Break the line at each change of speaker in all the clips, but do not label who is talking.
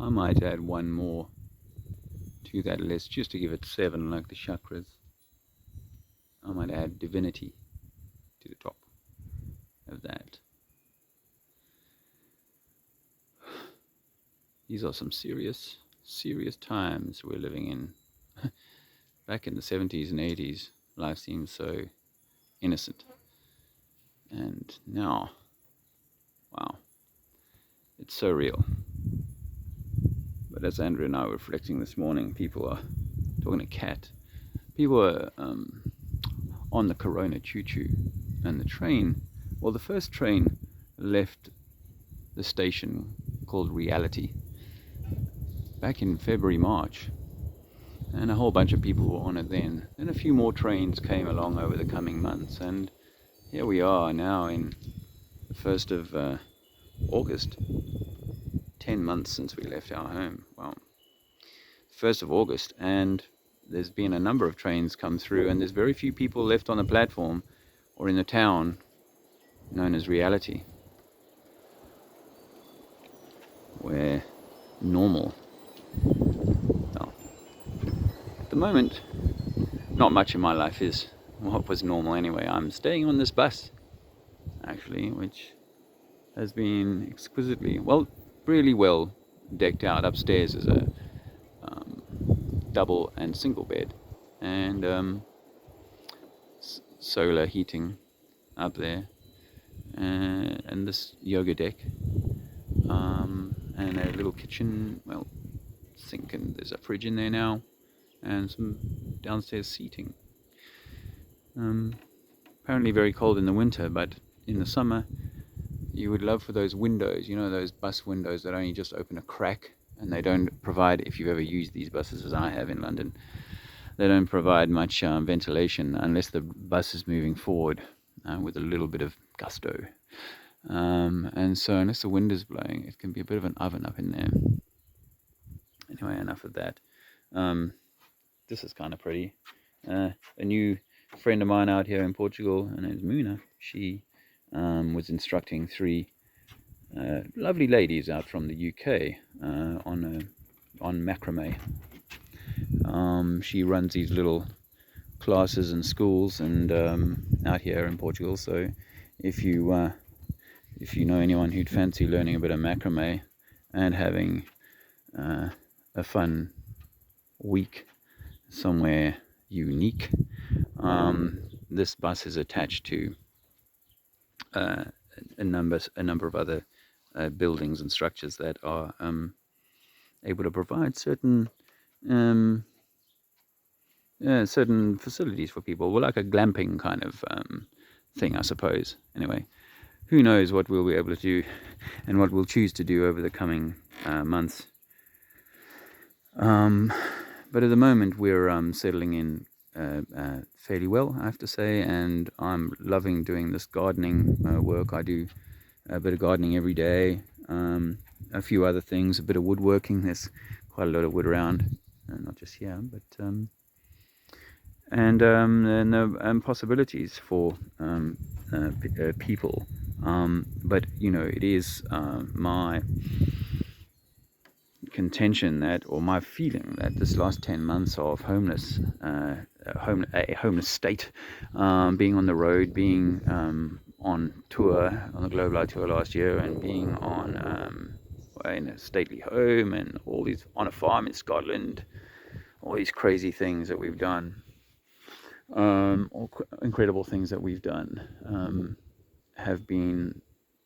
I might add one more to that list just to give it 7 like the chakras. I might add divinity to the top of that. These are some serious times we're living in. Back in the 70s and 80s, life seemed so innocent. And now, wow, it's so real. But as Andrew and I were reflecting this morning, people are talking to Kat. People are on the Corona choo-choo, and the train, well, the first train left the station called Reality back in February, March, and a whole bunch of people were on it then. Then a few more trains came along over the coming months, and here we are now in the 1st of August, 10 months since we left our home. Wow. 1st of August, and there's been a number of trains come through, and there's very few people left on the platform or in the town known as Reality, where normal, well, at the moment, not much in my life is what was normal anyway. I'm staying on this bus, actually, which has been exquisitely, well, really well decked out. Upstairs is a double and single bed, and solar heating up there, and this yoga deck, and a little kitchen, well, sink, and there's a fridge in there now, and some downstairs seating. Apparently very cold in the winter, but in the summer you would love for those windows, you know, those bus windows that only just open a crack, and they don't provide, if you've ever used these buses as I have in London, they don't provide much ventilation unless the bus is moving forward with a little bit of gusto. And so unless the wind is blowing, it can be a bit of an oven up in there. Anyway, enough of that. This is kind of pretty. A new friend of mine out here in Portugal, her name's Muna. She was instructing 3 lovely ladies out from the UK on macrame. She runs these little classes and schools and out here in Portugal. So if you know anyone who'd fancy learning a bit of macrame and having a fun week somewhere unique, this bus is attached to a number of other buildings and structures that are able to provide certain certain facilities for people. Well, like a glamping kind of thing, I suppose. Anyway, who knows what we'll be able to do and what we'll choose to do over the coming months. But at the moment we're settling in fairly well, I have to say, and I'm loving doing this gardening work. I do a bit of gardening every day, a few other things, a bit of woodworking. There's quite a lot of wood around, not just here, but and possibilities for people. But you know, it is my contention that, or my feeling that this last 10 months of a homeless state, being on the road, being on tour, on the Global Eye Tour last year, and being on in a stately home, and all these, on a farm in Scotland, all these crazy things that we've done, all incredible things that we've done, have been,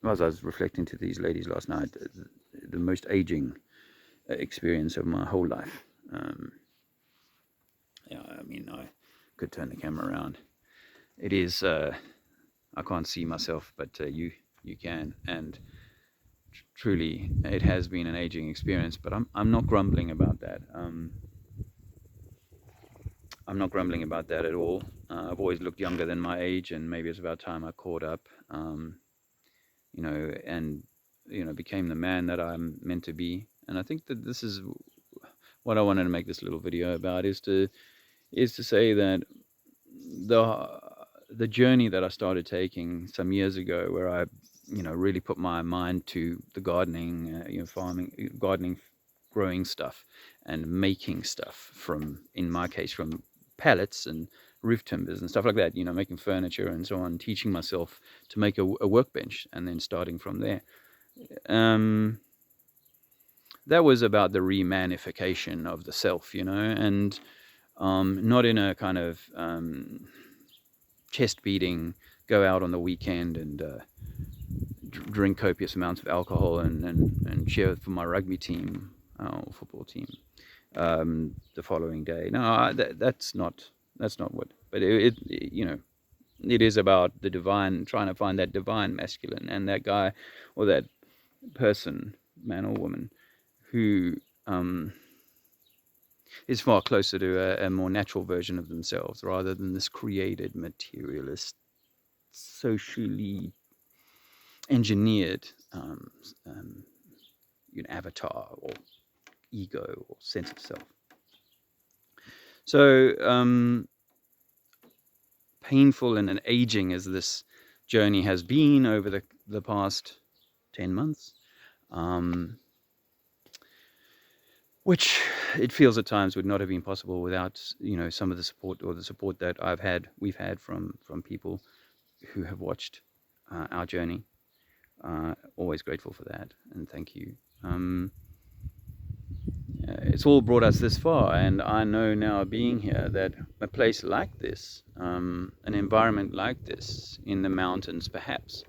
as I was reflecting to these ladies last night, the most aging experience of my whole life. Yeah, I mean, I could turn the camera around. It is, I can't see myself, but you can, and truly it has been an aging experience, but I'm not grumbling about that. I'm not grumbling about that at all. I've always looked younger than my age, and maybe it's about time I caught up, you know, and, you know, became the man that I'm meant to be. And I think that this is what I wanted to make this little video about, is to say that the journey that I started taking some years ago, where I, you know, really put my mind to the gardening, you know, farming, gardening growing stuff and making stuff from, in my case, from pallets and roof timbers and stuff like that, making furniture and so on, teaching myself to make a workbench and then starting from there. That was about the remanification of the self, and not in a kind of chest beating, go out on the weekend and drink copious amounts of alcohol and cheer for my rugby team or football team the following day. No, that's not what. But it is about the divine, trying to find that divine masculine, and that guy or that person, man or woman, who is far closer to a more natural version of themselves, rather than this created, materialist, socially engineered avatar or ego or sense of self. So painful and aging as this journey has been over the past 10 months, which it feels at times would not have been possible without some of the support, or the support that we've had from people who have watched our journey. Always grateful for that, and thank you. It's all brought us this far, and I know now, being here, that a place like this, an environment like this, in the mountains perhaps,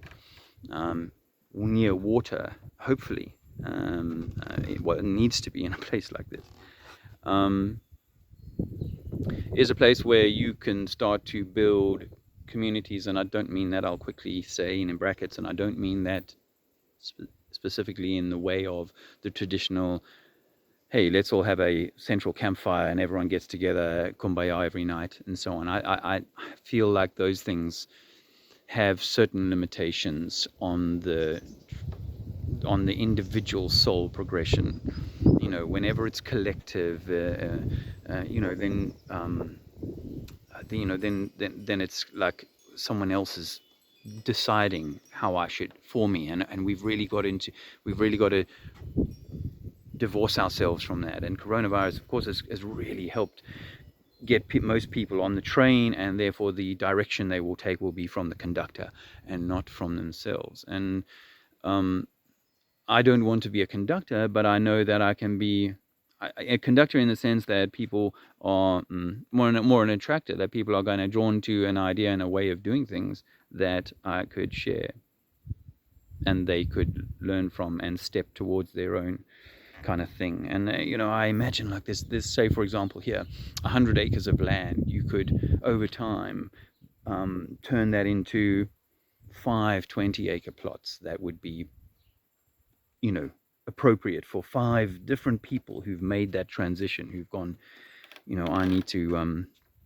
near water, hopefully, it needs to be in a place like this, is a place where you can start to build communities. And I don't mean that, I'll quickly say in brackets, and I don't mean that specifically in the way of the traditional, hey, let's all have a central campfire and everyone gets together, kumbaya every night, and so on. I feel like those things have certain limitations on the individual soul progression. Whenever it's collective, then it's like someone else is deciding how I should, for me, and we've really got to divorce ourselves from that. And coronavirus, of course, has really helped get most people on the train, and therefore the direction they will take will be from the conductor and not from themselves. And I don't want to be a conductor, but I know that I can be a conductor in the sense that people are more an attractor, that people are going to drawn to an idea and a way of doing things that I could share, and they could learn from and step towards their own kind of thing. And I imagine like this, say for example here, 100 acres of land, you could over time turn that into 5 20-acre plots that would be appropriate for 5 different people who've made that transition, who've gone, I need to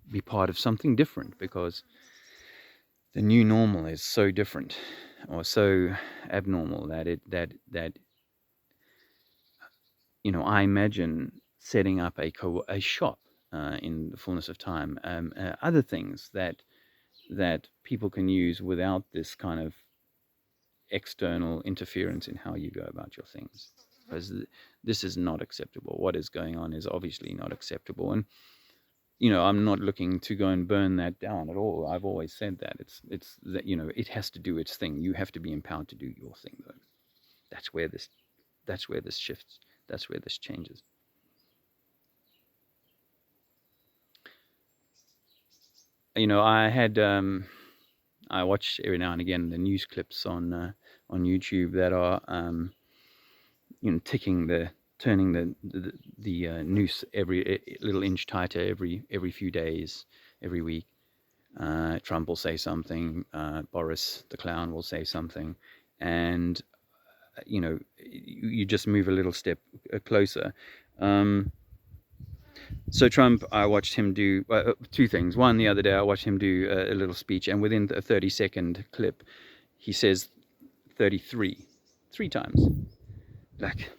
be part of something different, because the new normal is so different or so abnormal that I imagine setting up a shop in the fullness of time, other things that people can use without this kind of external interference in how you go about your things, because this is not acceptable. What is going on is obviously not acceptable, and I'm not looking to go and burn that down at all. I've always said that it's that it has to do its thing. You have to be empowered to do your thing, though. That's where this shifts. That's where this changes. I watch every now and again the news clips on YouTube that are turning the noose every little inch tighter every few days, every week. Trump will say something, Boris the clown will say something, and you just move a little step closer. So Trump, I watched him do 2 things. One, the other day I watched him do a little speech, and within a 30-second clip, he says 33 3 times. Like,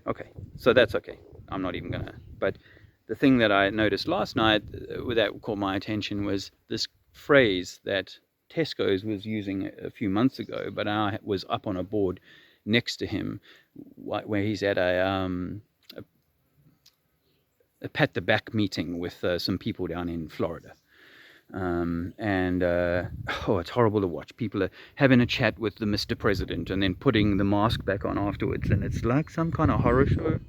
okay, so that's okay. I'm not even gonna. But the thing that I noticed last night that caught my attention was this phrase that Tesco's was using a few months ago, but I was up on a board next to him where he's at a pat the back meeting with some people down in Florida. It's horrible to watch. People are having a chat with the Mr. President and then putting the mask back on afterwards, and it's like some kind of horror show.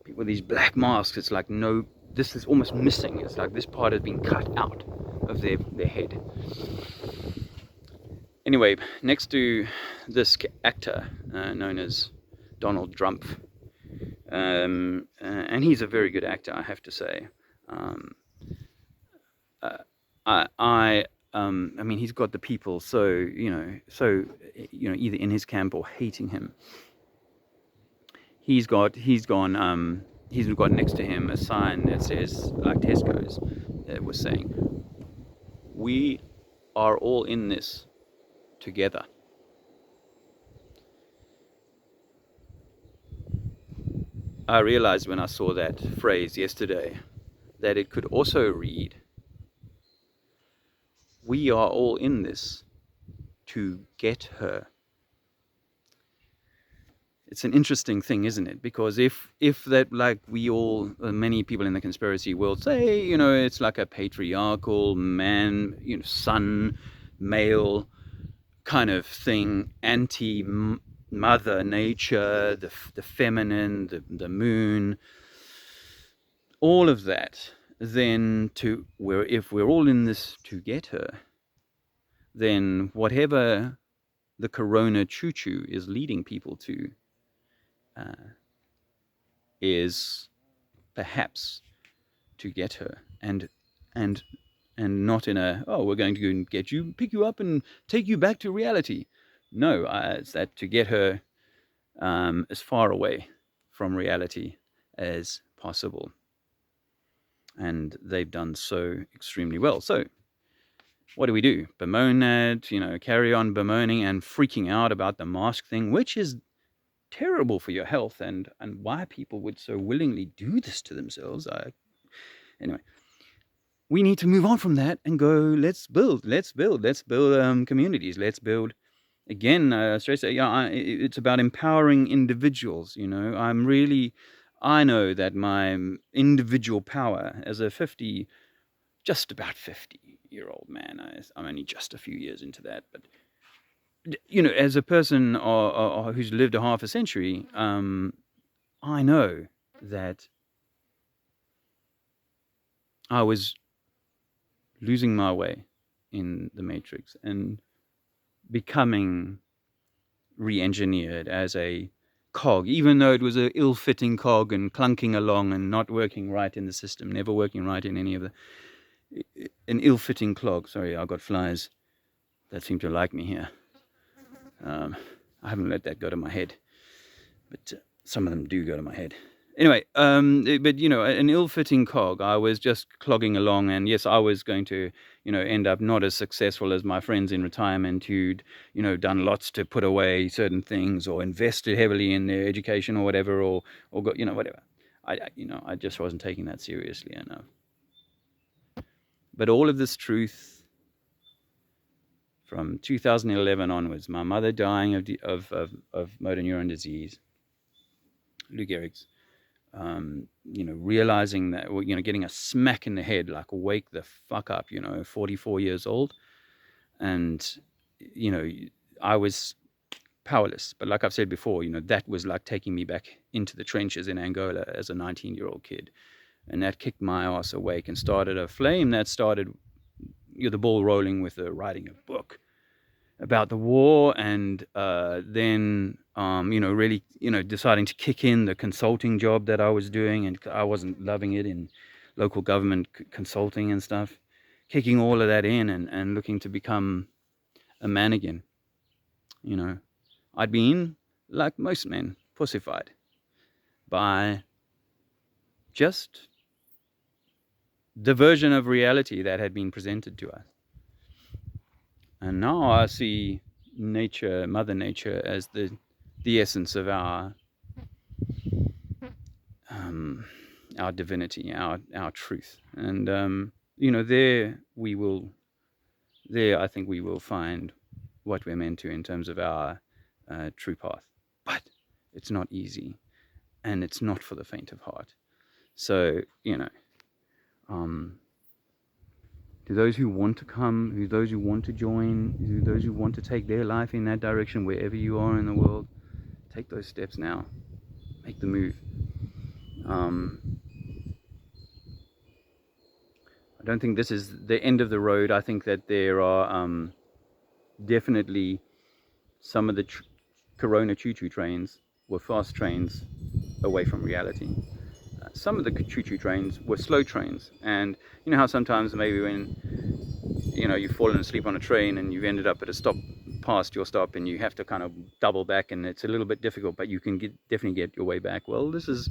People with these black masks, it's like, no, this is almost missing. It's like this part has been cut out of their head. Anyway, next to this actor known as Donald Trump, and he's a very good actor, I have to say. I mean, he's got the people so either in his camp or hating him. He's got next to him a sign that says, like Tesco's was saying, "We are all in this together." I realized when I saw that phrase yesterday that it could also read, "We are all in this to get her." It's an interesting thing, isn't it? Because if that, like, we all, many people in the conspiracy world say, it's like a patriarchal man, son, male kind of thing, anti-mother nature, the feminine, the moon, all of that, then if we're all in this to get her, then whatever the corona choo-choo is leading people to is perhaps to get her, and not in a, oh, we're going to go and get you, pick you up and take you back to reality. No, it's that to get her as far away from reality as possible. And they've done so extremely well. So what do? Bemoan that, carry on bemoaning and freaking out about the mask thing, which is terrible for your health, and why people would so willingly do this to themselves. Anyway, we need to move on from that and go, let's build communities. Let's build, again, it's about empowering individuals. I know that my individual power as a just about 50-year-old man, I'm only just a few years into that, but as a person who's lived a half a century, I know that I was losing my way in the Matrix and becoming re-engineered as a cog, even though it was an ill-fitting cog and clunking along and not working right in the system, never working right in any of an ill-fitting clog. Sorry, I got flies that seem to like me here. I haven't let that go to my head, but some of them do go to my head. Anyway, but an ill-fitting cog. I was just clogging along, and yes, I was going to, end up not as successful as my friends in retirement who'd, done lots to put away certain things or invested heavily in their education or whatever, or got, whatever. I just wasn't taking that seriously enough. But all of this truth, from 2011 onwards, my mother dying of motor neuron disease, Lou Gehrig's, realizing that, getting a smack in the head, like, wake the fuck up, 44 years old. And, I was powerless. But like I've said before, that was like taking me back into the trenches in Angola as a 19-year-old kid. And that kicked my ass awake and started a flame that started the ball rolling with the writing a book about the war, and then really deciding to kick in the consulting job that I was doing, and I wasn't loving it, in local government consulting and stuff, kicking all of that in and looking to become a man again. I'd been, like most men, pussified by just the version of reality that had been presented to us. And now I see nature, Mother Nature, as the essence of our divinity, our truth. And there I think we will find what we're meant to in terms of our true path. But it's not easy, and it's not for the faint of heart. So, you know, to those who want to come, to those who want to join, to those who want to take their life in that direction, wherever you are in the world, take those steps now. Make the move. I don't think this is the end of the road. I think that there are definitely some of the Corona choo-choo trains were fast trains away from reality. Some of the choo-choo trains were slow trains, and you know how sometimes maybe when you've fallen asleep on a train and you've ended up at a stop past your stop and you have to kind of double back, and it's a little bit difficult, but you can definitely get your way back. Well, this is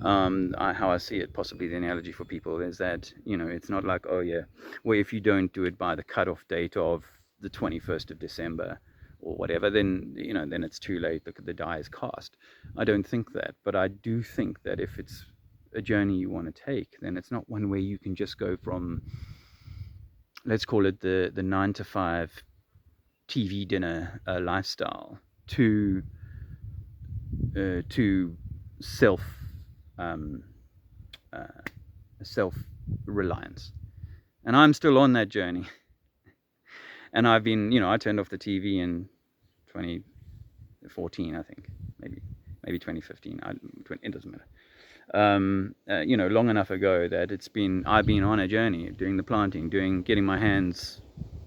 how I see it. Possibly the analogy for people is that it's not like, oh yeah, well, if you don't do it by the cutoff date of the 21st of December or whatever, then then it's too late, the die is cast. I don't think that, but I do think that if it's a journey you want to take, then it's not one where you can just go from, let's call it the 9 to 5 TV dinner lifestyle to self self-reliance. And I'm still on that journey. And I've been, I turned off the TV in 2014, I think, maybe 2015. It doesn't matter. Long enough ago that I've been on a journey, doing the planting, getting my hands,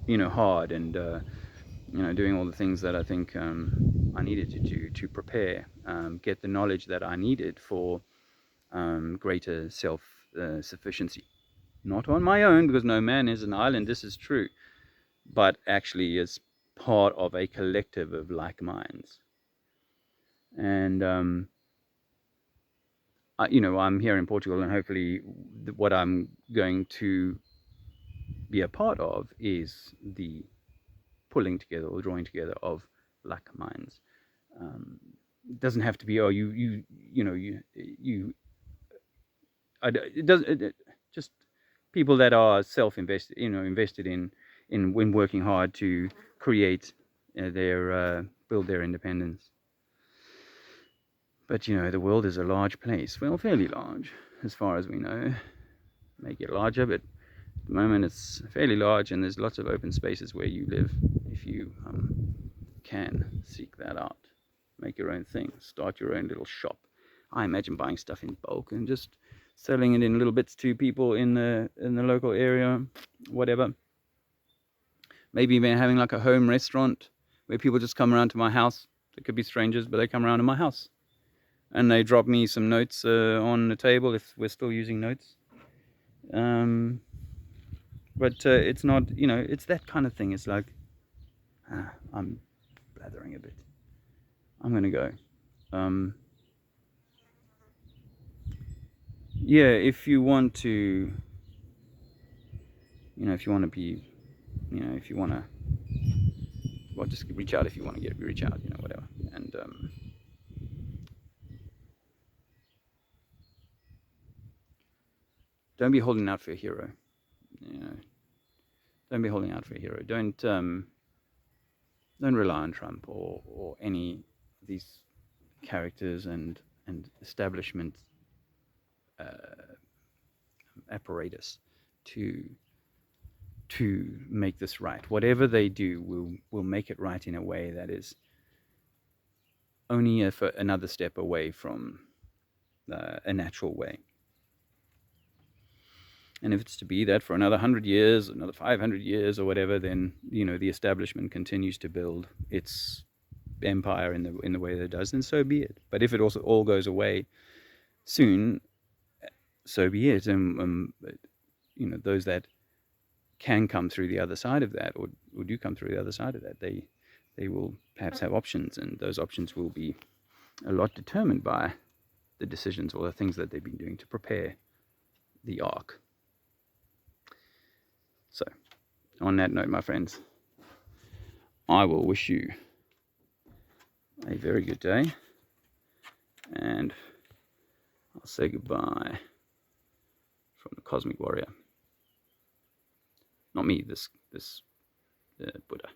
hard, and doing all the things that I think I needed to do to prepare, get the knowledge that I needed for greater self-sufficiency. Not on my own, because no man is an island, this is true, but actually as part of a collective of like minds. And I'm here in Portugal, and hopefully what I'm going to be a part of is the pulling together or drawing together of like minds. It doesn't have to be, oh, it does, just people that are self-invested, invested in working hard to create build their independence. But the world is a large place, well, fairly large as far as we know. May get larger, but at the moment it's fairly large, and there's lots of open spaces where you live if you can seek that out. Make your own thing, start your own little shop. I imagine buying stuff in bulk and just selling it in little bits to people in the local area, whatever. Maybe even having like a home restaurant where people just come around to my house. They could be strangers, but they come around to my house and they drop me some notes on the table, if we're still using notes. But it's not, it's that kind of thing. It's like, I'm blathering a bit. I'm going to go. Yeah, if you want to, if you want to be, if you want to, well, just reach out if you want to reach out, whatever. And don't be holding out for a hero. Don't be holding out for a hero. Don't rely on Trump or any of these characters and establishment apparatus to make this right. Whatever they do will make it right in a way that is only another step away from a natural way. And if it's to be that for another 100 years, another 500 years or whatever, then the establishment continues to build its empire in the way that it does, then so be it. But if it also all goes away soon, so be it. And those that can come through the other side of that, or do come through the other side of that, they will perhaps have options, and those options will be a lot determined by the decisions or the things that they've been doing to prepare the ark. So, on that note, my friends, I will wish you a very good day, and I'll say goodbye from the Cosmic Warrior. Not me, this Buddha.